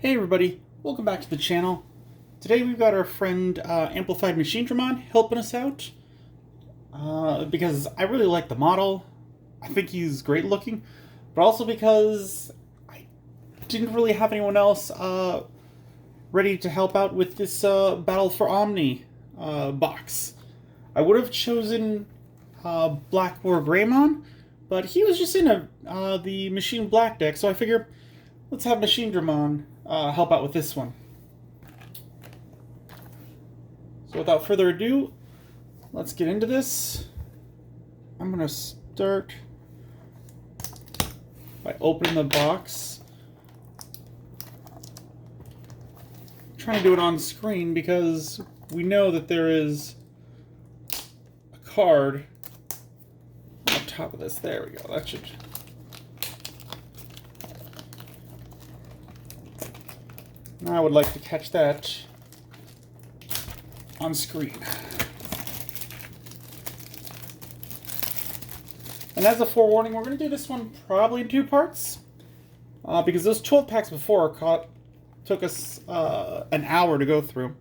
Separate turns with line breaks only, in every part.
Hey everybody, welcome back to the channel. Today we've got our friend Amplified Machinedramon helping us out because I really like the model. I think he's great looking, but also because I didn't really have anyone else ready to help out with this Battle for Omni box. I would have chosen Black War Greymon, but he was just in the Machine Black deck, so I figure let's have Machinedramon help out with this one. So without further ado, let's get into this. I'm going to start by opening the box. I'm trying to do it on screen because we know that there is a card on top of this. There we go. That should... Now I would like to catch that on screen. And as a forewarning, we're going to do this one probably in two parts. Because those 12 packs before took us an hour to go through.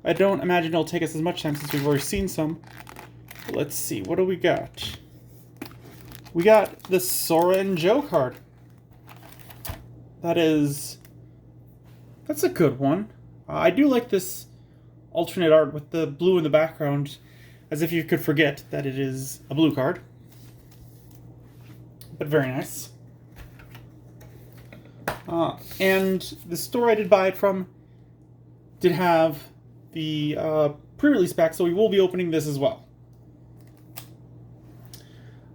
I don't imagine it'll take us as much time since we've already seen some. But let's see, what do we got? We got the Sora and Joe card. That's a good one. I do like this alternate art with the blue in the background, as if you could forget that it is a blue card. But very nice. And the store I did buy it from did have the pre-release pack, so we will be opening this as well.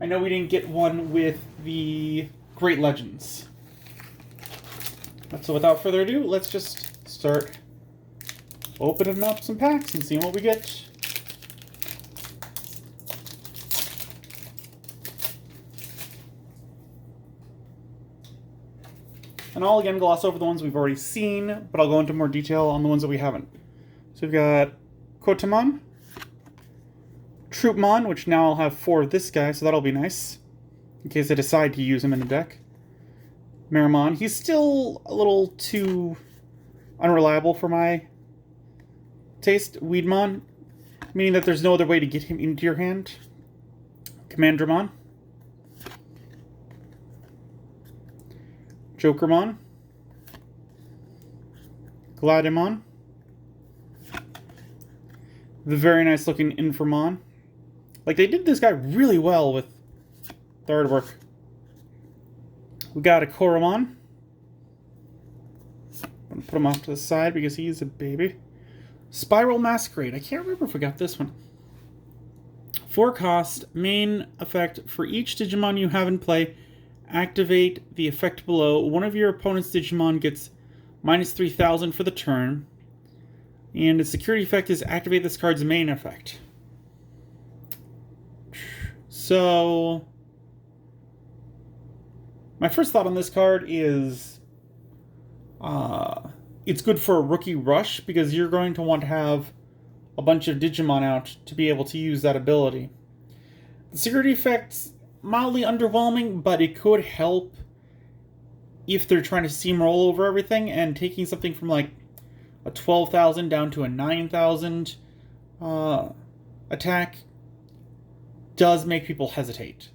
I know we didn't get one with the Great Legends. So without further ado, let's just start opening up some packs and seeing what we get. And I'll again gloss over the ones we've already seen, but I'll go into more detail on the ones that we haven't. So we've got Kotamon, Troopmon, which now I'll have 4 of this guy, so that'll be nice, in case I decide to use him in a deck. Meramon, he's still a little too unreliable for my taste. Weedmon, meaning that there's no other way to get him into your hand. Commandramon. Jokermon. Gladimon. The very nice looking Inframon. Like, they did this guy really well with the artwork. We got a Koromon. I'm going to put him off to the side because he's a baby. Spiral Masquerade. I can't remember if we got this one. 4 cost, main effect. For each Digimon you have in play, activate the effect below. One of your opponent's Digimon gets minus 3,000 for the turn. And its security effect is activate this card's main effect. So... my first thought on this card is it's good for a rookie rush because you're going to want to have a bunch of Digimon out to be able to use that ability. The security effect's mildly underwhelming, but it could help if they're trying to steamroll over everything, and taking something from like a 12,000 down to a 9,000 attack does make people hesitate.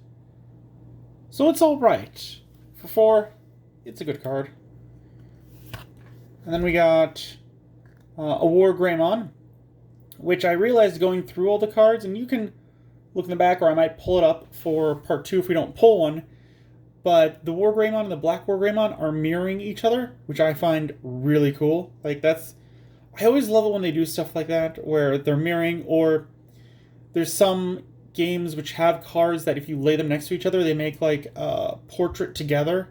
So it's alright. For 4, it's a good card. And then we got a War Greymon, which I realized going through all the cards, and you can look in the back, or I might pull it up for part 2 if we don't pull one, but the War Greymon and the Black War Greymon are mirroring each other, which I find really cool. Like, I always love it when they do stuff like that, where they're mirroring, or there's some games which have cards that if you lay them next to each other, they make like a portrait together.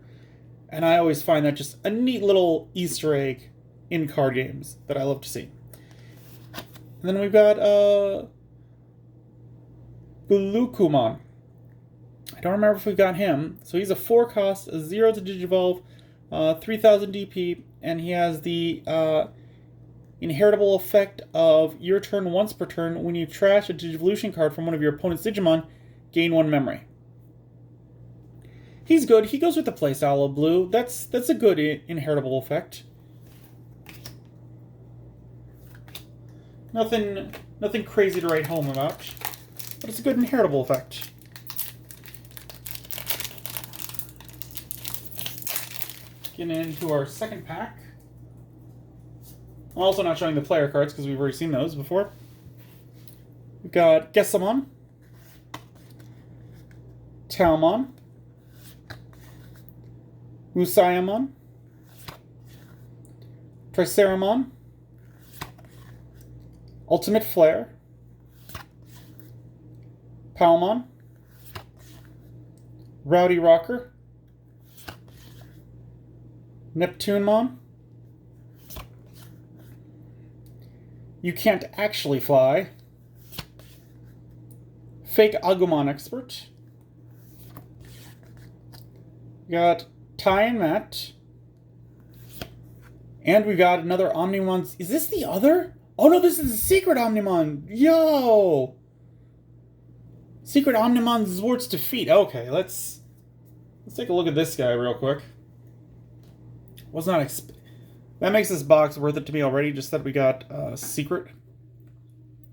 And I always find that just a neat little Easter egg in card games that I love to see. And then we've got Bulukumon. I don't remember if we got him. So he's a 4 cost, a 0 to Digivolve, 3,000 DP, and he has the inheritable effect of your turn once per turn. When you trash a Digivolution card from one of your opponent's Digimon, gain 1 memory. He's good. He goes with the playstyle of blue. That's a good inheritable effect. Nothing crazy to write home about, but it's a good inheritable effect. Getting into our second pack. I'm also not showing the player cards because we've already seen those before. We've got Gessamon, Talmon, Musayamon, Triceramon, Ultimate Flare, Palmon, Rowdy Rocker, Neptunemon, You Can't Actually Fly, Fake Agumon Expert, we got Ty and Matt, and we got another Omnimon. Is this the other? Oh no, this is a secret Omnimon! Yo! Secret Omnimon Zort's Defeat. Okay, let's take a look at this guy real quick. Was not that makes this box worth it to me already, just that we got secret.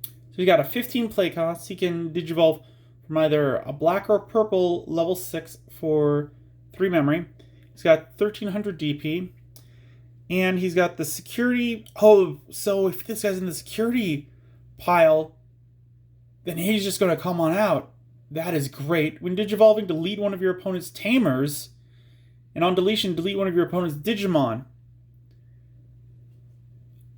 So we got a 15 play cost. He can Digivolve from either a black or purple level 6 for 3 memory. He's got 1300 DP. And he's got the security. Oh, so if this guy's in the security pile, then he's just going to come on out. That is great. When Digivolving, delete one of your opponent's Tamers. And on deletion, delete one of your opponent's Digimon.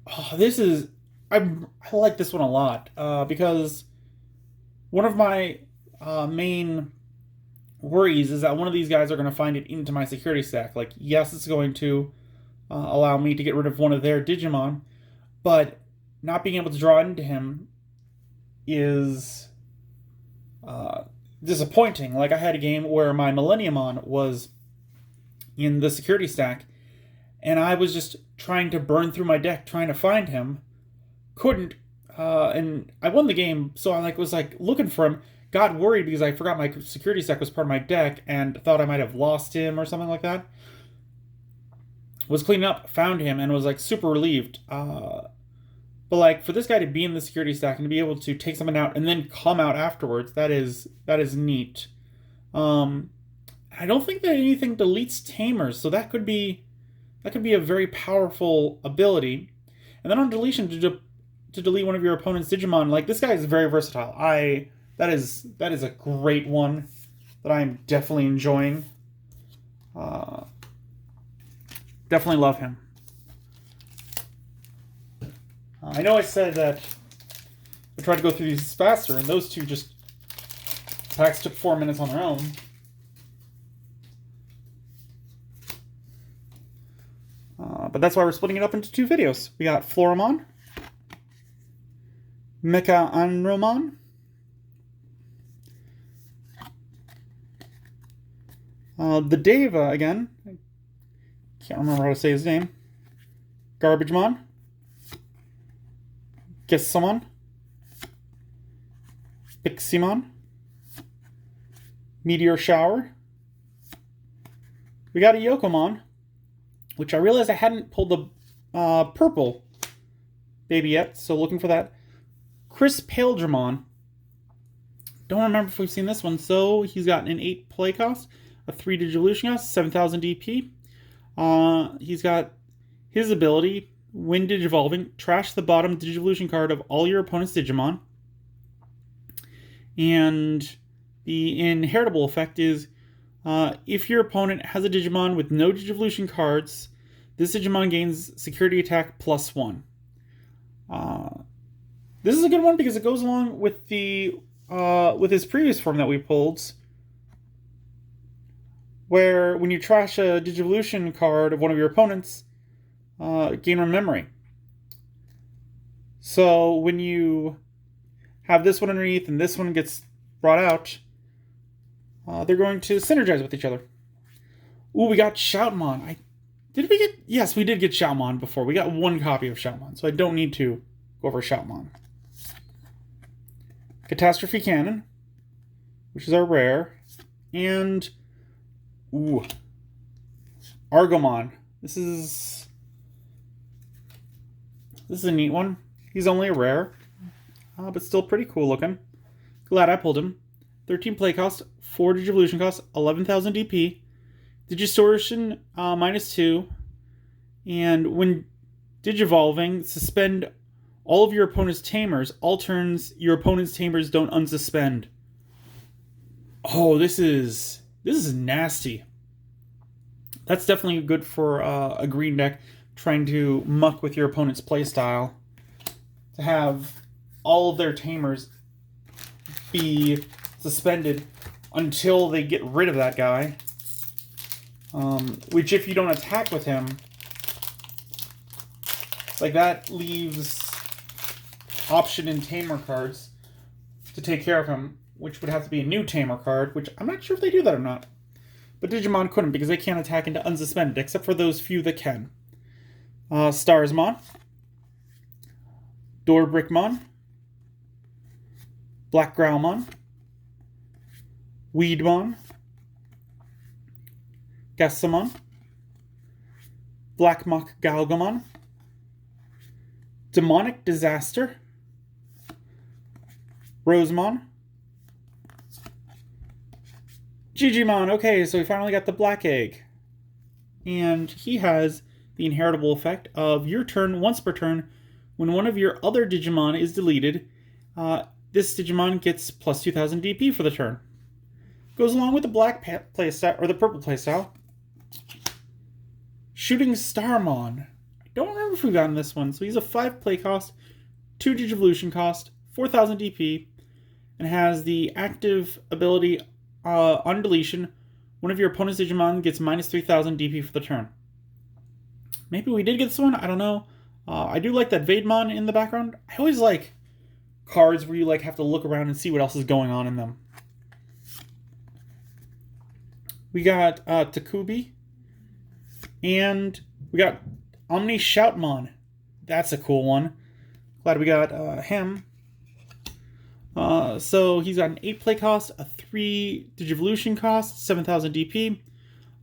Oh, this is... I like this one a lot. Because one of my main worries is that one of these guys are going to find it into my security stack. Like, yes, it's going to allow me to get rid of one of their Digimon. But not being able to draw into him is... disappointing. Like, I had a game where my Millenniumon was in the security stack, and I was just trying to burn through my deck trying to find him. Couldn't, and I won the game, so I was looking for him. Got worried because I forgot my security stack was part of my deck and thought I might have lost him or something like that. Was cleaning up, found him, and was super relieved. But for this guy to be in the security stack and to be able to take someone out and then come out afterwards, that is neat. I don't think that anything deletes Tamers, so that could be a very powerful ability. And then on deletion, to delete one of your opponent's Digimon, this guy is very versatile. That is a great one that I'm definitely enjoying. Definitely love him. I know I said that I tried to go through these faster, and those two packs took 4 minutes on their own. But that's why we're splitting it up into 2 videos. We got Floramon, Mecha Anromon, the Deva again. I can't remember how to say his name. Garbagemon, Gessamon, Piximon, Meteor Shower. We got a Yokomon, which I realized I hadn't pulled the purple baby yet, so looking for that. Chris Paildramon. Don't remember if we've seen this one, so he's got an 8 play cost, a 3 Digivolution cost, 7000 DP. He's got his ability, when Digivolving, trash the bottom Digivolution card of all your opponent's Digimon. And the inheritable effect is, if your opponent has a Digimon with no Digivolution cards, this Digimon gains security attack +1. This is a good one because it goes along with with his previous form that we pulled, where when you trash a Digivolution card of one of your opponents, gain 1 memory. So when you have this one underneath and this one gets brought out, they're going to synergize with each other. Ooh, we got Shoutmon. Did we get... Yes, we did get Shoutmon before. We got 1 copy of Shoutmon, so I don't need to go over Shoutmon. Catastrophe Cannon, which is our rare. And... Ooh. Argomon. This is a neat one. He's only a rare, but still pretty cool looking. Glad I pulled him. 13 play cost, 4 Digivolution cost, 11,000 DP. Distortion -2. And when Digivolving, suspend all of your opponent's tamers. All turns your opponent's tamers don't unsuspend. Oh, this is nasty. That's definitely good for a green deck trying to muck with your opponent's playstyle. To have all of their tamers be suspended until they get rid of that guy. Which, if you don't attack with him, like, that leaves option in tamer cards to take care of him, which would have to be a new tamer card, which I'm not sure if they do that or not. But Digimon couldn't, because they can't attack into unsuspended, except for those few that can. Starsmon, Dorbrickmon, Black Growlmon, Weedmon, Gassamon, Black Mock Galgamon, Demonic Disaster, Rosemon, Digimon. Okay, so we finally got the Black Egg. And he has the inheritable effect of your turn, once per turn, when one of your other Digimon is deleted, this Digimon gets plus 2,000 DP for the turn. Goes along with the black playstyle, or the purple playstyle. Shooting Starmon. I don't remember if we've gotten this one. So he's a 5 play cost, 2 Digivolution cost, 4,000 DP, and has the active ability on deletion. One of your opponent's Digimon gets minus 3,000 DP for the turn. Maybe we did get this one. I don't know. I do like that Vademon in the background. I always like cards where you like have to look around and see what else is going on in them. We got Takubi. And we got Omni Shoutmon. That's a cool one. Glad we got him. So he's got an 8 play cost, a 3 Digivolution cost, 7,000 DP.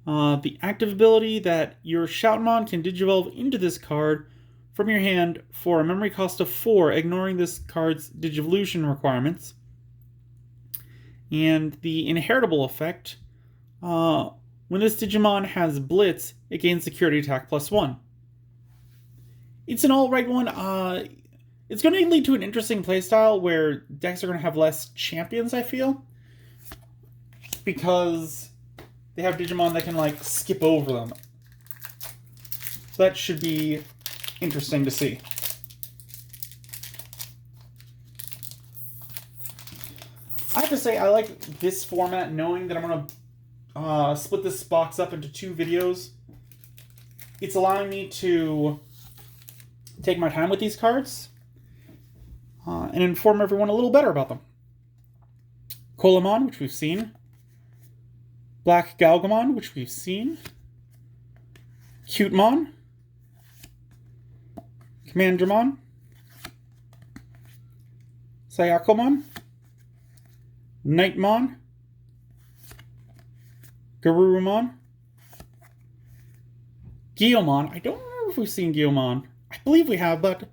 The active ability that your Shoutmon can Digivolve into this card from your hand for a memory cost of 4, ignoring this card's Digivolution requirements. And the inheritable effect, when this Digimon has Blitz, it gains security attack +1. It's an alright one. It's going to lead to an interesting playstyle where decks are going to have less champions, I feel. Because they have Digimon that can, like, skip over them. So that should be interesting to see. I have to say, I like this format, knowing that I'm going to split this box up into 2 videos. It's allowing me to take my time with these cards and inform everyone a little better about them. Colamon, which we've seen. Black Galgamon, which we've seen. Cutemon. Commandermon. Sayakomon. Nightmon. Garurumon. Guiomon. I don't remember if we've seen Guiomon. I believe we have, but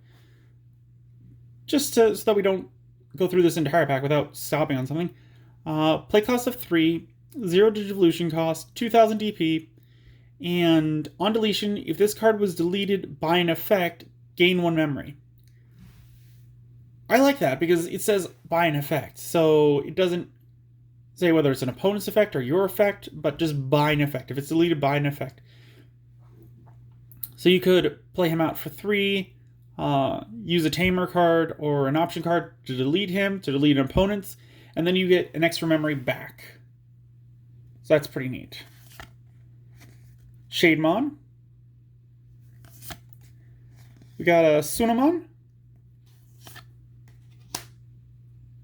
just so that we don't go through this entire pack without stopping on something. Play cost of 3, 0 Digivolution cost, 2,000 DP, and on deletion, if this card was deleted by an effect, gain 1 memory. I like that because it says by an effect, so it doesn't say whether it's an opponent's effect or your effect, but just by an effect, if it's deleted by an effect. So you could play him out for 3, use a tamer card or an option card to delete him, to delete an opponent's, and then you get an extra memory back. So that's pretty neat. Shademon. We got a Sunamon.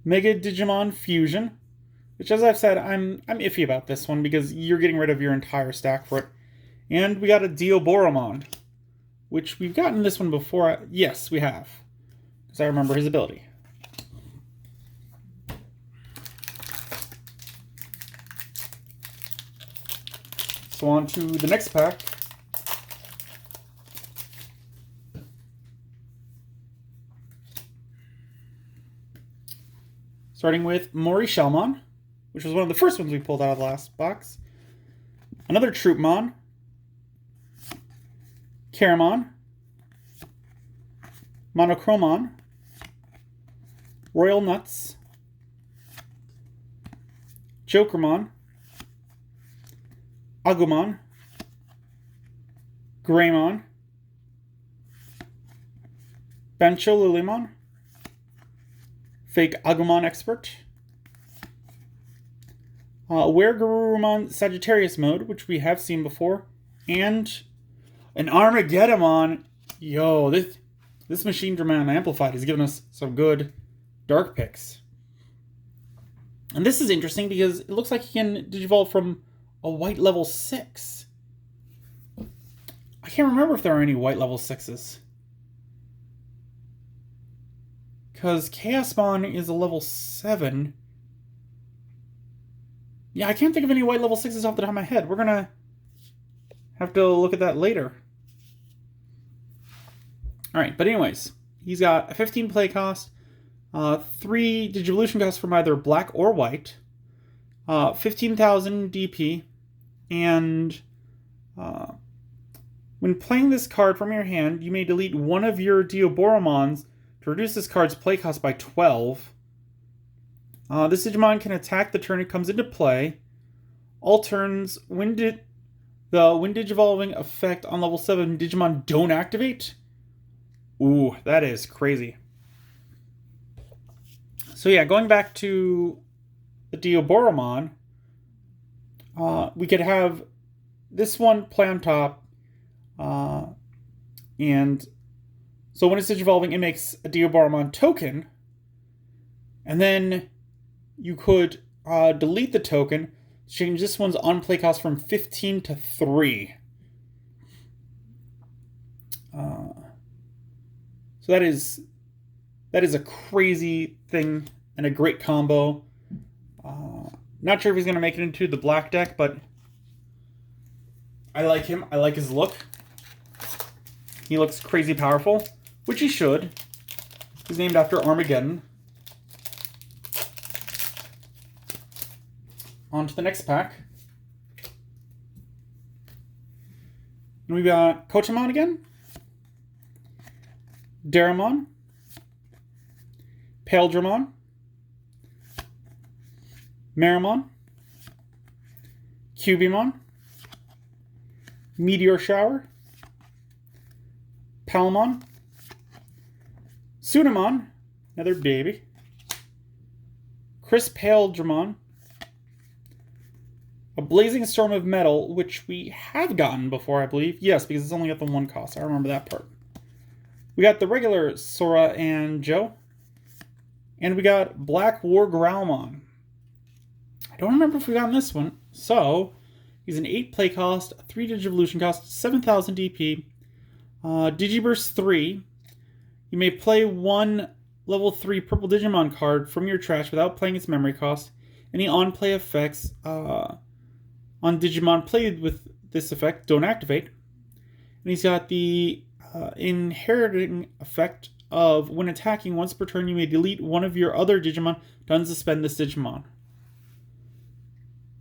Mega Digimon Fusion, which, as I've said, I'm iffy about this one because you're getting rid of your entire stack for it. And we got a Dioboromon, which we've gotten this one before. Yes, we have, because I remember his ability. So on to the next pack. Starting with Mori Shellmon, which was one of the first ones we pulled out of the last box. Another Troopmon. Caramon. Monochromon. Royal Nuts. Jokermon. Agumon. Greymon. Bancho Lilymon. Fake Agumon Expert. Weregarurumon Sagittarius mode, which we have seen before. And an Armageddonmon. Yo, this Machine Dramon Amplified has given us some good dark picks. And this is interesting because it looks like he can Digivolve from a white level 6. I can't remember if there are any white level 6s. Because Chaosmon is a level 7. Yeah, I can't think of any white level 6s off the top of my head. We're going to have to look at that later. Alright, but anyways, he's got a 15 play cost, 3 Digivolution costs from either black or white, 15,000 DP, and when playing this card from your hand, you may delete one of your Dioboromons to reduce this card's play cost by 12. This Digimon can attack the turn it comes into play. All turns, when Digivolving effect on level 7 Digimon don't activate. Ooh, that is crazy. So yeah, going back to the Dioboromon, we could have this one play on top, and so when it's Digivolving, it makes a Dioboromon token, and then you could delete the token, change this one's on-play cost from 15 to 3. So that is a crazy thing and a great combo. Not sure if he's going to make it into the black deck, but I like him. I like his look. He looks crazy powerful, which he should. He's named after Armageddon. On to the next pack. And we've got Kotemon again. Daramon. Paildramon. Marimon. Cubimon. Meteor Shower. Palmon. Sunamon. Another baby. Chris Paildramon. A Blazing Storm of Metal, which we have gotten before, I believe. Yes, because it's only got the 1 cost. I remember that part. We got the regular Sora and Joe. And we got Black War Growlmon. I don't remember if we got this one. So, he's an 8 play cost, 3 Digivolution cost, 7,000 DP. Digiburst 3. You may play 1 level 3 purple Digimon card from your trash without playing its memory cost. Any on-play effects on Digimon played with this effect don't activate. And he's got the inheriting effect of when attacking once per turn, you may delete one of your other Digimon to unsuspend this Digimon.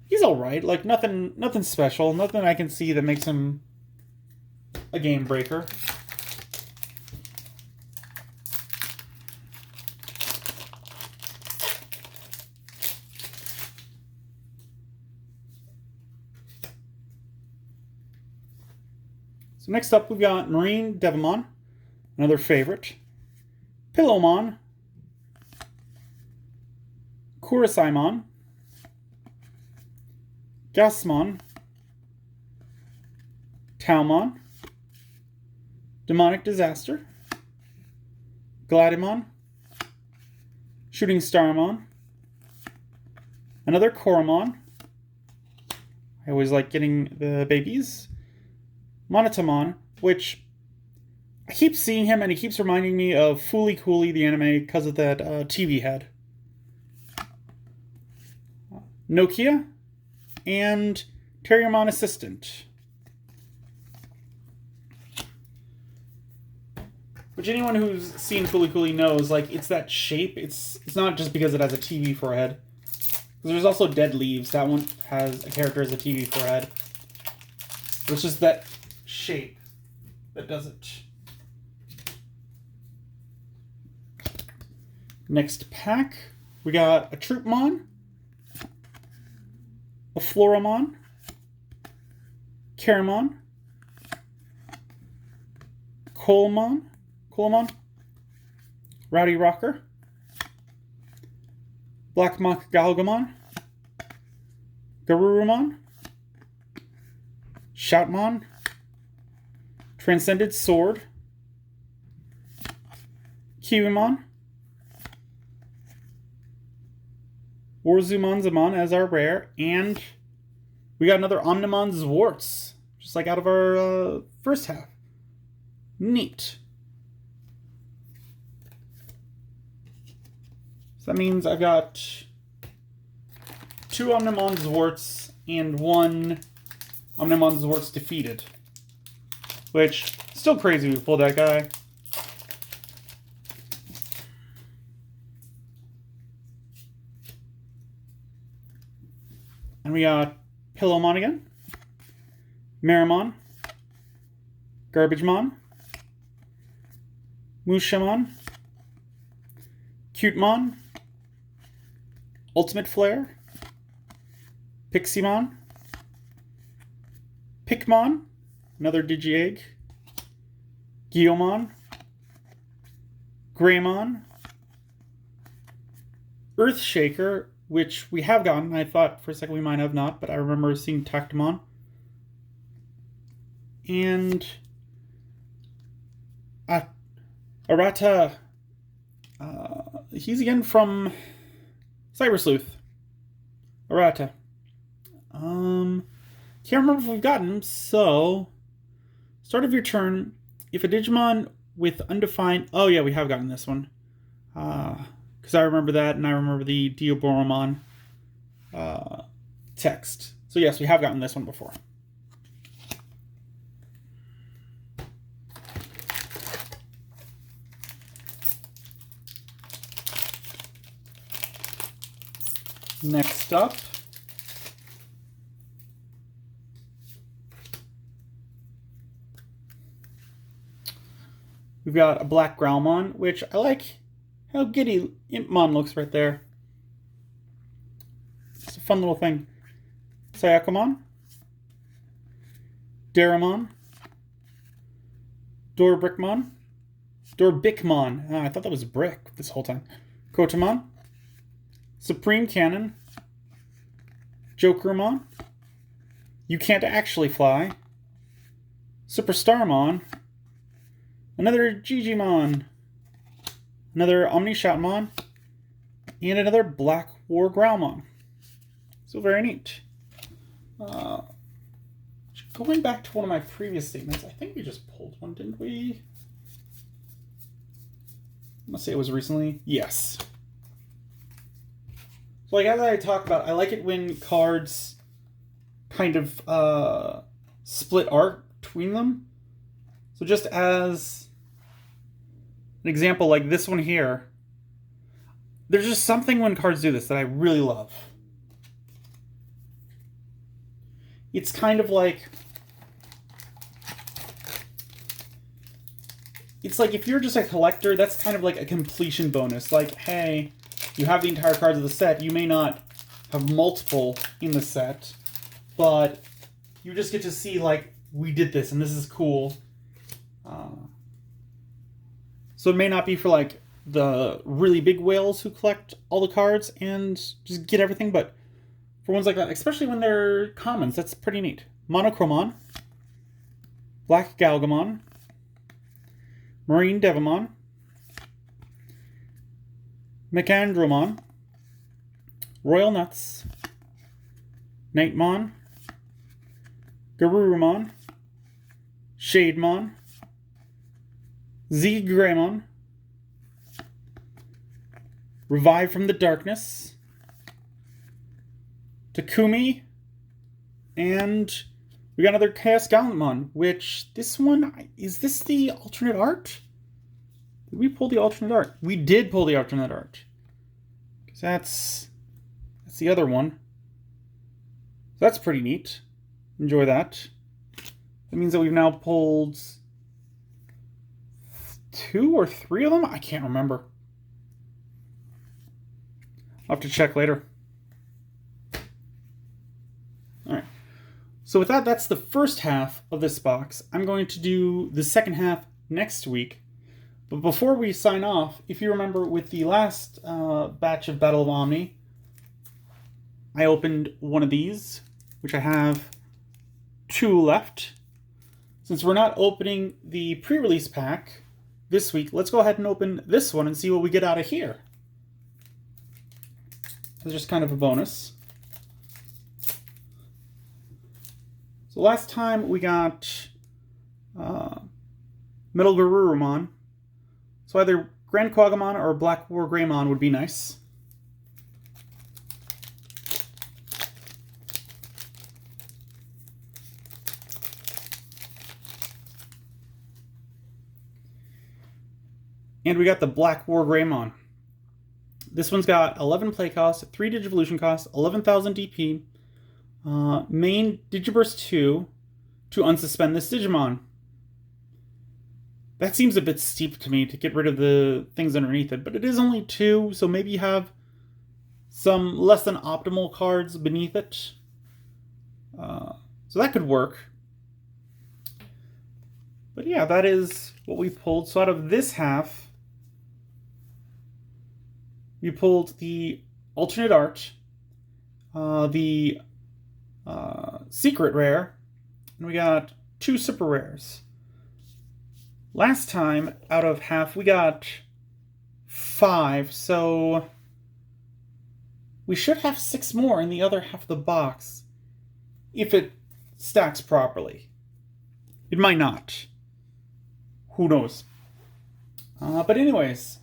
He's alright, like nothing special, nothing I can see that makes him a game breaker. So next up we've got Marine Devimon, another favorite. Pillowmon. Kurisaimon. Gasmon. Talmon. Demonic Disaster. Gladimon. Shooting Starmon. Another Koromon. I always like getting the babies. Monotamon, which I keep seeing him and he keeps reminding me of Fooly Cooly, the anime, because of that TV head. Nokia and Terriermon Assistant. Which anyone who's seen Fooly Cooly knows, like, it's that shape. It's not just because it has a TV forehead. There's also Dead Leaves. That one has a character as a TV forehead. It's just that shape that does it. Next pack, we got a Troopmon, a Floramon, Caramon, Colemon, Rowdy Rocker, Black Monk Galgamon, Garurumon, Shoutmon, Transcended Sword, Kiwimon, Warzumon as our rare, and we got another Omnimon Zwarts, just like out of our first half. Neat. So that means I've got 2 Omnimon Zwarts and 1 Omnimon Zwarts defeated. Which, still crazy we pulled that guy. And we got Pillowmon again, Marimon, Garbagemon, Mushamon, Cutemon, Ultimate Flare, Piximon, Pikmon, another Digi-Egg, Guiomon, Greymon, Earthshaker, which we have gotten. I thought for a second we might have not, but I remember seeing Tactomon. And Arata. He's again from Cyber Sleuth. Arata. Can't remember if we've gotten him, so start of your turn. If a Digimon with undefined... Oh yeah, we have gotten this one. Because I remember that, and I remember the Dioboromon text. So yes, we have gotten this one before. Next up, we've got a Black Growlmon, which I like how giddy Impmon looks right there. It's a fun little thing. Sayakomon, Daramon, Dorbicmon, I thought that was brick this whole time. Kotamon, Supreme Cannon, Jokermon, You Can't Actually Fly, Superstarmon, another Digimon, another Omni Shoutmon, and another Black War Growlmon. So very neat. Going back to one of my previous statements, I think we just pulled one, didn't we? I must say it was recently. Yes. So like as I talk about, I like it when cards kind of split art between them. So just as an example, like this one here, there's just something when cards do this that I really love. It's kind of like... It's like if you're just a collector, that's kind of like a completion bonus. Like, hey, you have the entire cards of the set. You may not have multiple in the set, but you just get to see, like, we did this and this is cool. So it may not be for, like, the really big whales who collect all the cards and just get everything, but for ones like that, especially when they're commons, that's pretty neat. Monochromon, Black Galgamon, Marine Devimon, Mechandromon, Royal Nuts, Nightmon, Garurumon, Shademon, Z-Greymon, Revive from the Darkness, Takumi, and we got another Chaos Gallantmon, which this one, is this the alternate art? Did we pull the alternate art? We did pull the alternate art. Because that's the other one. That's pretty neat. Enjoy that. That means that we've now pulled 2 or 3 of them? I can't remember. I'll have to check later. Alright. So with that, that's the first half of this box. I'm going to do the second half next week. But before we sign off, if you remember with the last batch of Battle of Omni, I opened one of these, which I have 2 left. Since we're not opening the pre-release pack this week, let's go ahead and open this one and see what we get out of here. It's just kind of a bonus. So last time we got Metal Garurumon. So either Grand Quagamon or Black War Greymon would be nice. And we got the Black War Greymon. This one's got 11 play cost, 3 Digivolution cost, 11,000 DP, main Digiburst 2 to unsuspend this Digimon. That seems a bit steep to me to get rid of the things underneath it, but it is only 2, so maybe you have some less than optimal cards beneath it. So that could work. But yeah, that is what we pulled. So out of this half, we pulled the alternate art, the secret rare, and we got 2 super rares. Last time, out of half, we got 5, so we should have 6 more in the other half of the box, if it stacks properly. It might not. Who knows? But anyways,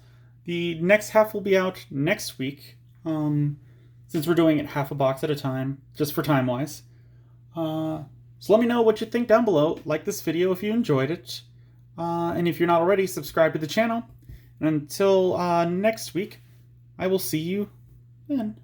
the next half will be out next week, since we're doing it half a box at a time, just for time-wise. So let me know what you think down below. Like this video if you enjoyed it. And if you're not already, subscribe to the channel. And until next week, I will see you then.